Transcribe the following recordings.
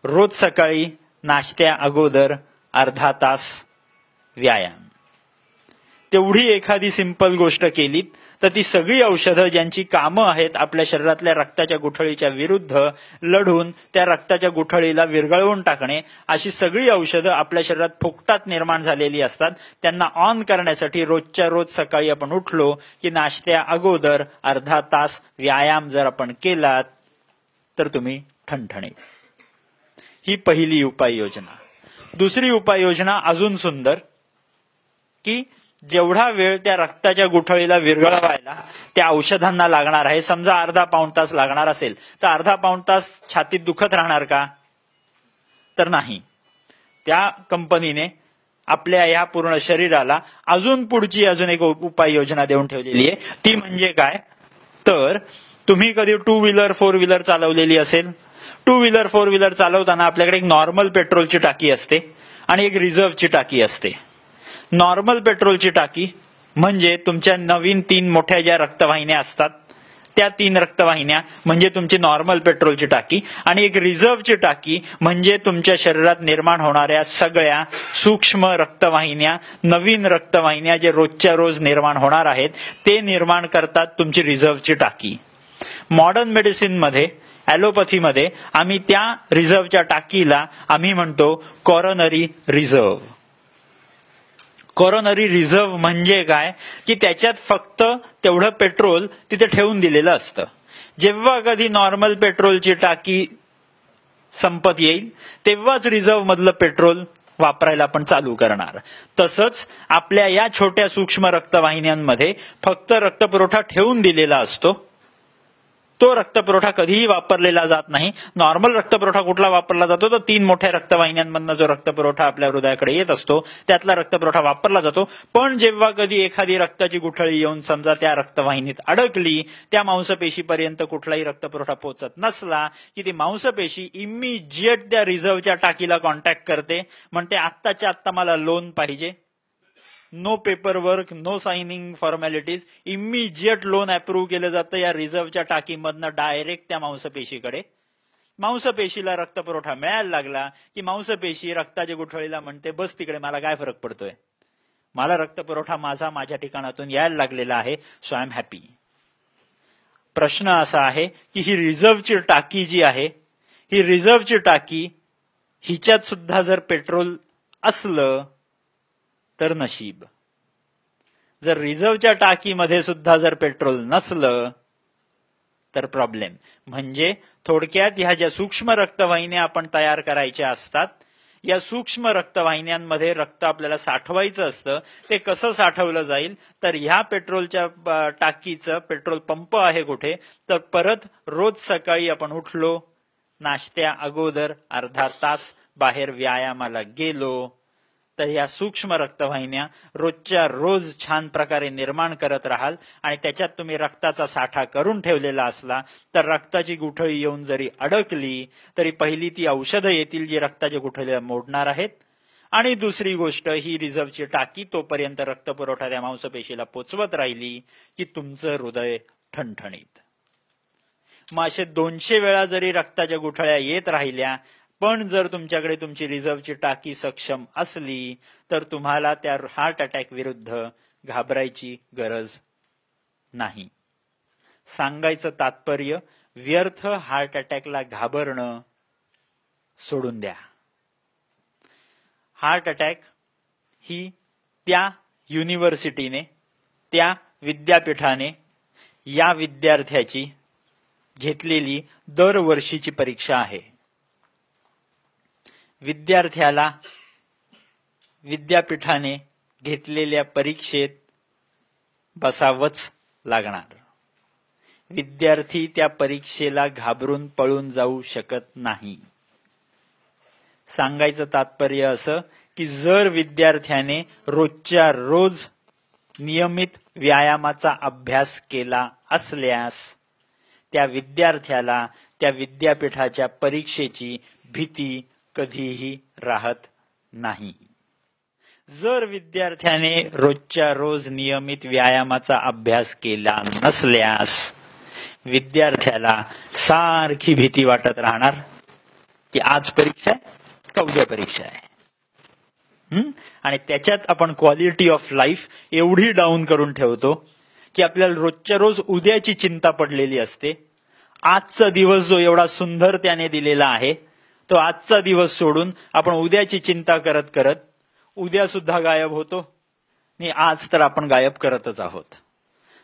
रोज सकाळी नाश्त्या अगोदर अर्धा तास व्यायाम. तेवढी एखादी सिंपल गोष्ट केलीत तर ती सगळी औषधं ज्यांची कामं आहेत आपल्या शरीरातल्या रक्ताच्या गुठळीच्या विरुद्ध लढून त्या रक्ताच्या गुठळीला विरघळवून टाकणे, अशी सगळी औषधं आपल्या शरीरात फुकटात निर्माण झालेली असतात. त्यांना ऑन करण्यासाठी रोजच्या रोज सकाळी आपण उठलो की नाश्त्या अगोदर अर्धा तास व्यायाम जर आपण केलात तर तुम्ही ठणठणीत. ही पहिली उपाययोजना. दुसरी उपाययोजना अजून सुंदर, की जेवढा वेळ त्या रक्ताच्या गुठळीला विरघळवायला त्या औषधांना लागणार आहे, समजा अर्धा पाऊण तास लागणार असेल तर अर्धा पाऊण तास छातीत दुखत राहणार का? तर नाही. त्या कंपनीने आपल्या या पूर्ण शरीराला अजून एक उपाययोजना देऊन ठेवलेली आहे. ती म्हणजे काय, तर तुम्ही कधी 2 व्हीलर 4 व्हीलर चालवलेली असेल. 2 व्हीलर 4 व्हीलर चालवताना आपल्याकडे एक नॉर्मल पेट्रोलची टाकी असते आणि एक रिझर्व्हची टाकी असते. नॉर्मल पेट्रोलची टाकी म्हणजे तुमच्या नवीन 3 मोठ्या ज्या रक्तवाहिन्या असतात त्या 3 रक्तवाहिन्या म्हणजे तुमची नॉर्मल पेट्रोलची टाकी, आणि एक रिझर्व्हची टाकी म्हणजे तुमच्या शरीरात निर्माण होणाऱ्या सगळ्या सूक्ष्म रक्तवाहिन्या, नवीन रक्तवाहिन्या जे रोजच्या रोज निर्माण होणार आहेत ते निर्माण करतात तुमची रिझर्व्हची टाकी. मॉडर्न मेडिसिन मध्ये, ॲलोपॅथीमध्ये आम्ही त्या रिझर्व्हच्या टाकीला आम्ही म्हणतो कॉरोनरी रिझर्व्ह. कॉरोनरी रिझर्व्ह म्हणजे काय, की त्याच्यात फक्त तेवढं पेट्रोल तिथे ठेवून दिलेलं असतं. जेव्हा कधी नॉर्मल पेट्रोलची टाकी संपत येईल तेव्हाच रिझर्व्ह मधलं पेट्रोल वापरायला आपण चालू करणार. तसंच आपल्या या छोट्या सूक्ष्म रक्तवाहिन्यांमध्ये फक्त रक्तपुरवठा ठेवून दिलेला असतो. तो रक्तपुरवठा कधीही वापरलेला जात नाही. नॉर्मल रक्तपुरवठा कुठला वापरला जातो तर 3 मोठ्या रक्तवाहिन्यांमधनं जो रक्तपुरवठा आपल्या हृदयाकडे येत असतो त्यातला रक्तपुरवठा वापरला जातो. पण जेव्हा कधी एखादी रक्ताची गुठळी येऊन समजा त्या रक्तवाहिनीत अडकली, त्या मांसपेशीपर्यंत कुठलाही रक्तपुरवठा पोहोचत नसला की ती मांसपेशी इमिजिएट त्या रिझर्व्हच्या टाकीला कॉन्टॅक्ट करते, म्हणते आत्ताच्या आत्ता मला लोन पाहिजे. No paper work, no signing formalities, immediate loan approve केलं जातं या रिझर्व्हच्या टाकीमधनं डायरेक्ट त्या मांसपेशीकडे. मांसपेशीला रक्तपुरवठा मिळायला लागला की मांसपेशी रक्ताच्या गुठळीला म्हणते बस तिकडे, मला काय फरक पडतोय, मला रक्तपुरवठा माझ्या ठिकाणातून यायला लागलेला आहे, सो आय एम हॅपी. प्रश्न असा आहे की ही रिझर्व्हची टाकी जी आहे, ही रिझर्व्हची टाकी हिच्यात सुद्धा जर पेट्रोल असलं तर नशीब. जर रिझर्व्हच्या टाकीमध्ये सुद्धा जर पेट्रोल नसलं तर प्रॉब्लेम. म्हणजे थोडक्यात ह्या ज्या सूक्ष्म रक्तवाहिन्या आपण तयार करायच्या असतात, या सूक्ष्म रक्तवाहिन्यांमध्ये रक्त आपल्याला साठवायचं असतं. ते कसं साठवलं जाईल तर ह्या पेट्रोलच्या टाकीचं पेट्रोल पंप आहे कुठे, तर परत रोज सकाळी आपण उठलो, नाश्त्या अगोदर अर्धा तास बाहेर व्यायामाला गेलो तर या सूक्ष्म रक्तवाहिन्या रोजच्या रोज छान प्रकारे निर्माण करत राहाल. आणि त्याच्यात तुम्ही रक्ताचा साठा करून ठेवलेला असला तर रक्ताची गुठळी येऊन जरी अडकली तरी पहिली ती औषधं येतील जी रक्ताच्या गुठळीला मोडणार आहेत, आणि दुसरी गोष्ट ही रिझर्व्हची टाकी तोपर्यंत रक्तपुरवठा त्या मांसपेशीला पोचवत राहिली की तुमचं हृदय ठणठणीत. मग असे 200 वेळा जरी रक्ताच्या गुठळ्या येत राहिल्या, पण जर तुमच्याकडे तुमची रिझर्व्हची टाकी सक्षम असली तर तुम्हाला त्या हार्ट अटॅक विरुद्ध घाबरायची गरज नाही. सांगायचं तात्पर्य, व्यर्थ हार्ट अटॅकला घाबरणं सोडून द्या. हार्ट अटॅक ही त्या युनिव्हर्सिटीने, त्या विद्यापीठाने या विद्यार्थ्याची घेतलेली दरवर्षीची परीक्षा आहे. विद्यार्थ्याला विद्यापीठाने घेतलेल्या परीक्षेत बसावंच लागणार. विद्यार्थी त्या परीक्षेला घाबरून पळून जाऊ शकत नाही. सांगायचं तात्पर्य असं की जर विद्यार्थ्याने रोजच्या रोज नियमित व्यायामाचा अभ्यास केला असल्यास त्या विद्यार्थ्याला त्या विद्यापीठाच्या परीक्षेची भीती कधीही राहत नाही. जर विद्यार्थ्याने रोजच्या रोज नियमित व्यायामाचा अभ्यास केला नसल्यास विद्यार्थ्याला सारखी भीती वाटत राहणार की आज परीक्षा आहे का उद्या परीक्षा आहे. आणि त्याच्यात आपण क्वालिटी ऑफ लाईफ एवढी डाऊन करून ठेवतो की आपल्याला रोजच्या रोज उद्याची चिंता पडलेली असते. आजचा दिवस जो एवढा सुंदर त्याने दिलेला आहे तो आजचा दिवस सोडून आपण उद्याची चिंता करत करत उद्या सुद्धा गायब होतो आणि आज तर आपण गायब करतच आहोत.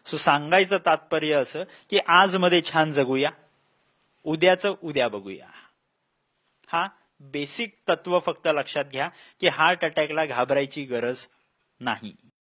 सो सांगायचं तात्पर्य असं की आज मध्ये छान जगूया, उद्याचं उद्या बघूया. हा बेसिक तत्व फक्त लक्षात घ्या की हार्ट अटॅकला घाबरायची गरज नाही.